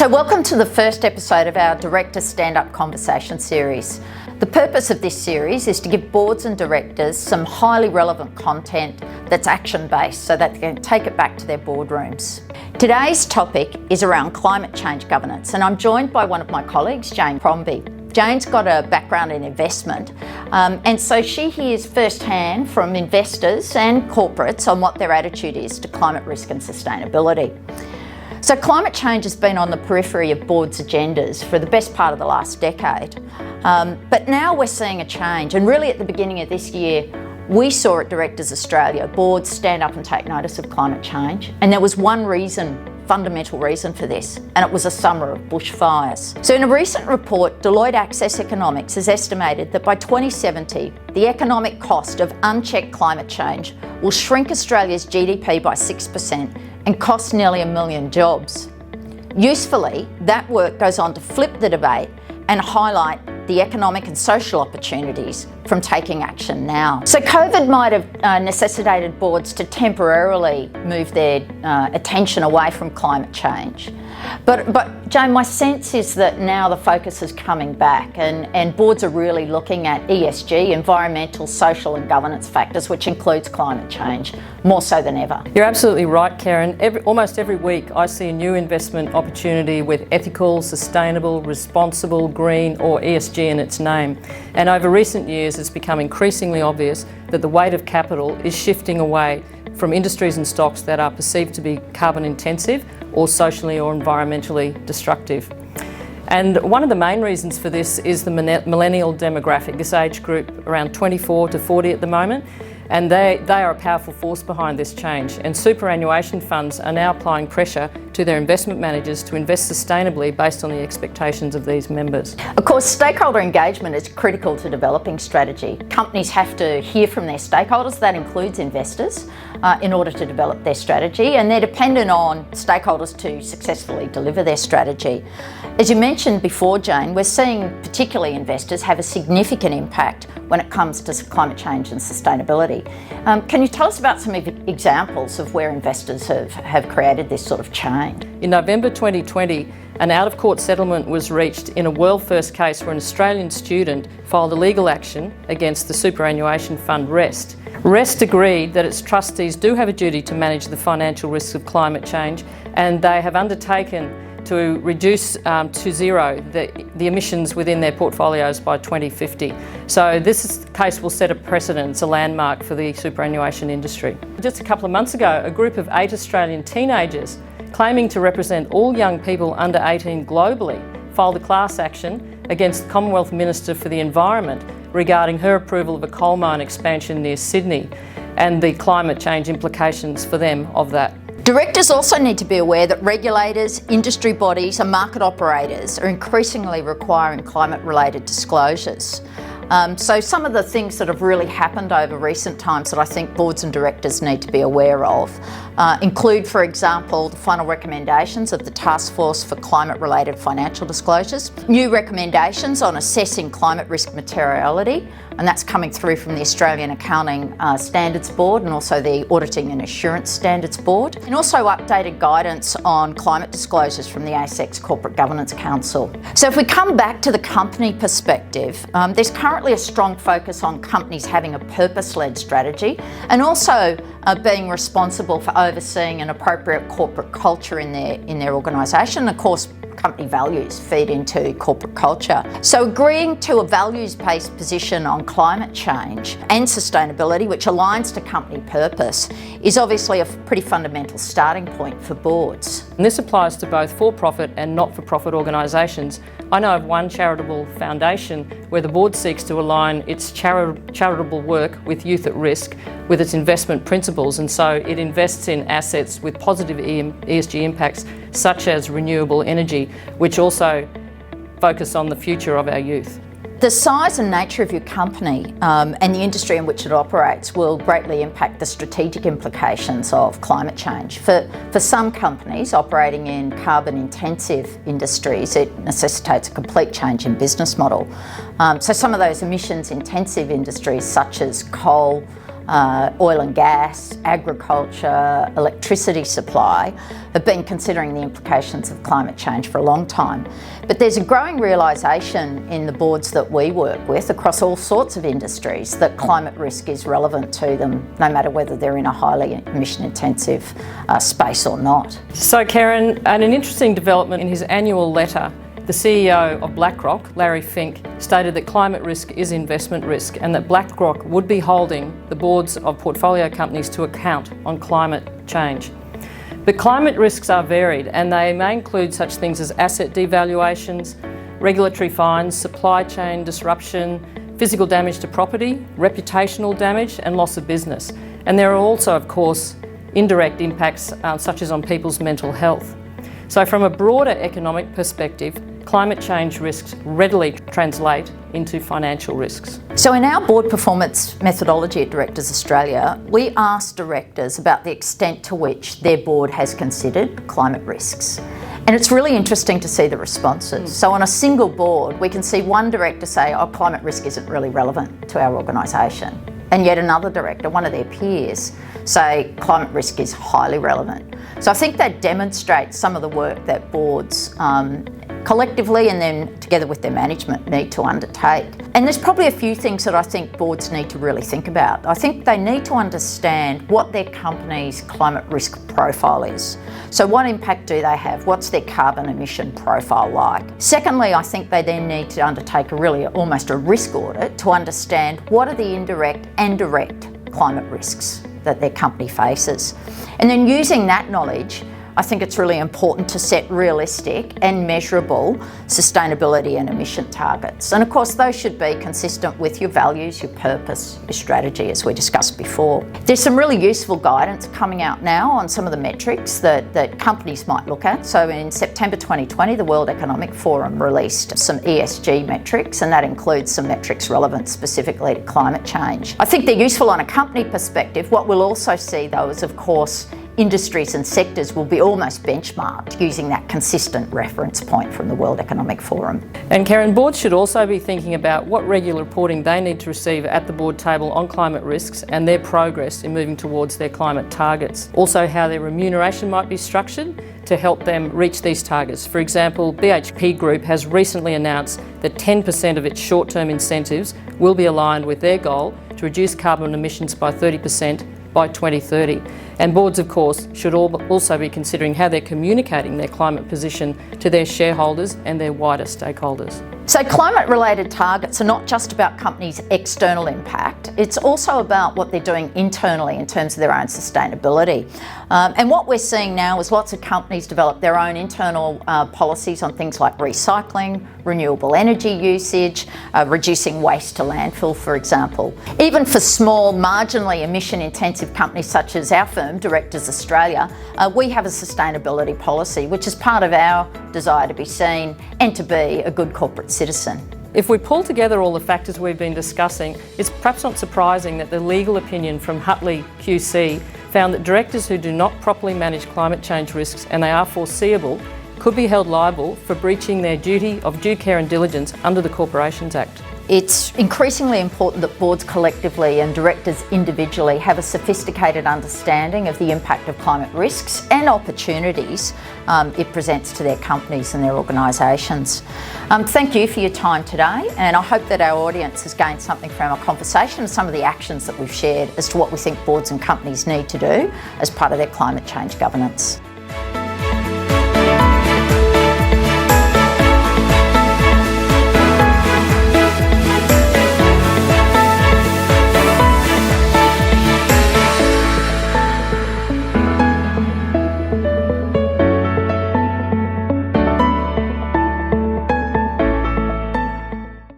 So welcome to the first episode of our Director Stand-Up Conversation series. The purpose of this series is to give boards and directors some highly relevant content that's action-based so that they can take it back to their boardrooms. Today's topic is around climate change governance, and I'm joined by one of my colleagues, Jane Crombie. Jane's got a background in investment, and so she hears firsthand from investors and corporates on what their attitude is to climate risk and sustainability. So climate change has been on the periphery of boards' agendas for the best part of the last decade. But now we're seeing a change, and really at the beginning of this year, we saw at Directors Australia boards stand up and take notice of climate change, and there was one fundamental reason for this, and it was a summer of bushfires. So in a recent report, Deloitte Access Economics has estimated that by 2070, the economic cost of unchecked climate change will shrink Australia's GDP by 6% and cost nearly 1 million jobs. Usefully, that work goes on to flip the debate and highlight the economic and social opportunities from taking action now. So COVID might have necessitated boards to temporarily move their attention away from climate change. But Jane, my sense is that now the focus is coming back and boards are really looking at ESG, environmental, social and governance factors, which includes climate change, more so than ever. You're absolutely right, Karen. Almost every week I see a new investment opportunity with ethical, sustainable, responsible, green or ESG in its name. And over recent years it's become increasingly obvious that the weight of capital is shifting away from industries and stocks that are perceived to be carbon intensive or socially or environmentally destructive. And one of the main reasons for this is the millennial demographic, this age group around 24 to 40 at the moment, and they are a powerful force behind this change. And superannuation funds are now applying pressure to their investment managers to invest sustainably based on the expectations of these members. Of course, stakeholder engagement is critical to developing strategy. Companies have to hear from their stakeholders, that includes investors, in order to develop their strategy, and they're dependent on stakeholders to successfully deliver their strategy. As you mentioned before, Jane, we're seeing particularly investors have a significant impact when it comes to climate change and sustainability. Can you tell us about some examples of where investors have created this sort of change? In November 2020, an out-of-court settlement was reached in a world-first case where an Australian student filed a legal action against the superannuation fund REST. REST agreed that its trustees do have a duty to manage the financial risks of climate change, and they have undertaken to reduce to zero the emissions within their portfolios by 2050. So this case will set a precedent, a landmark for the superannuation industry. Just a couple of months ago, a group of 8 Australian teenagers claiming to represent all young people under 18 globally filed a class action against the Commonwealth Minister for the Environment regarding her approval of a coal mine expansion near Sydney and the climate change implications for them of that. Directors also need to be aware that regulators, industry bodies and market operators are increasingly requiring climate-related disclosures. So some of the things that have really happened over recent times that I think boards and directors need to be aware of include, for example, the final recommendations of the Task Force for Climate-Related Financial Disclosures, new recommendations on assessing climate risk materiality, and that's coming through from the Australian Accounting Standards Board and also the Auditing and Assurance Standards Board, and also updated guidance on climate disclosures from the ASX Corporate Governance Council. So if we come back to the company perspective, there's currently a strong focus on companies having a purpose-led strategy and also being responsible for overseeing an appropriate corporate culture in their organisation. Of course, company values feed into corporate culture. So agreeing to a values-based position on climate change and sustainability, which aligns to company purpose, is obviously a pretty fundamental starting point for boards. And this applies to both for-profit and not-for-profit organisations. I know of one charitable foundation where the board seeks to align its charitable work with youth at risk with its investment principles, and so it invests in assets with positive ESG impacts such as renewable energy, which also focus on the future of our youth. The size and nature of your company and the industry in which it operates will greatly impact the strategic implications of climate change. For some companies operating in carbon-intensive industries, it necessitates a complete change in business model. So some of those emissions-intensive industries, such as coal, oil and gas, agriculture, electricity supply, have been considering the implications of climate change for a long time. But there's a growing realisation in the boards that we work with across all sorts of industries that climate risk is relevant to them, no matter whether they're in a highly emission-intensive space or not. So Karen, an interesting development in his annual letter, the CEO of BlackRock, Larry Fink, stated that climate risk is investment risk and that BlackRock would be holding the boards of portfolio companies to account on climate change. But climate risks are varied and they may include such things as asset devaluations, regulatory fines, supply chain disruption, physical damage to property, reputational damage and loss of business. And there are also, of course, indirect impacts such as on people's mental health. So from a broader economic perspective, climate change risks readily translate into financial risks. So in our board performance methodology at Directors Australia, we ask directors about the extent to which their board has considered climate risks. And it's really interesting to see the responses. So on a single board, we can see one director say, oh, climate risk isn't really relevant to our organisation. And yet another director, one of their peers, say climate risk is highly relevant. So I think that demonstrates some of the work that boards collectively and then together with their management need to undertake. And there's probably a few things that I think boards need to really think about. I think they need to understand what their company's climate risk profile is. So what impact do they have? What's their carbon emission profile like? Secondly, I think they then need to undertake almost a risk audit to understand what are the indirect and direct climate risks that their company faces. And then using that knowledge, I think it's really important to set realistic and measurable sustainability and emission targets. And of course, those should be consistent with your values, your purpose, your strategy, as we discussed before. There's some really useful guidance coming out now on some of the metrics that companies might look at. So in September 2020, the World Economic Forum released some ESG metrics, and that includes some metrics relevant specifically to climate change. I think they're useful on a company perspective. What we'll also see though is, of course, industries and sectors will be almost benchmarked using that consistent reference point from the World Economic Forum. And Karen, boards should also be thinking about what regular reporting they need to receive at the board table on climate risks and their progress in moving towards their climate targets. Also how their remuneration might be structured to help them reach these targets. For example, BHP Group has recently announced that 10% of its short-term incentives will be aligned with their goal to reduce carbon emissions by 30% by 2030. And boards, of course, should also be considering how they're communicating their climate position to their shareholders and their wider stakeholders. So climate-related targets are not just about companies' external impact, it's also about what they're doing internally in terms of their own sustainability. And what we're seeing now is lots of companies develop their own internal policies on things like recycling, renewable energy usage, reducing waste to landfill, for example. Even for small, marginally emission-intensive companies such as our firm, Directors Australia, we have a sustainability policy, which is part of our desire to be seen and to be a good corporate citizen. If we pull together all the factors we've been discussing, it's perhaps not surprising that the legal opinion from Hutley QC found that directors who do not properly manage climate change risks and they are foreseeable could be held liable for breaching their duty of due care and diligence under the Corporations Act. It's increasingly important that boards collectively and directors individually have a sophisticated understanding of the impact of climate risks and opportunities it presents to their companies and their organisations. Thank you for your time today, and I hope that our audience has gained something from our conversation and some of the actions that we've shared as to what we think boards and companies need to do as part of their climate change governance.